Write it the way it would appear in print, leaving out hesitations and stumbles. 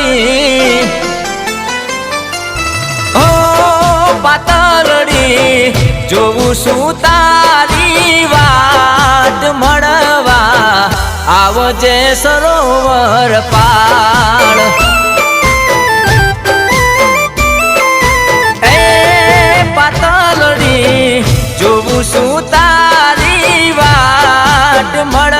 પાતળડી ઓ પાતળડી જોઉં છું તારી વાટ મળવા આવજે સરોવર પાળ એ પાતળડી જોઉં છું તારી વાટ મળવા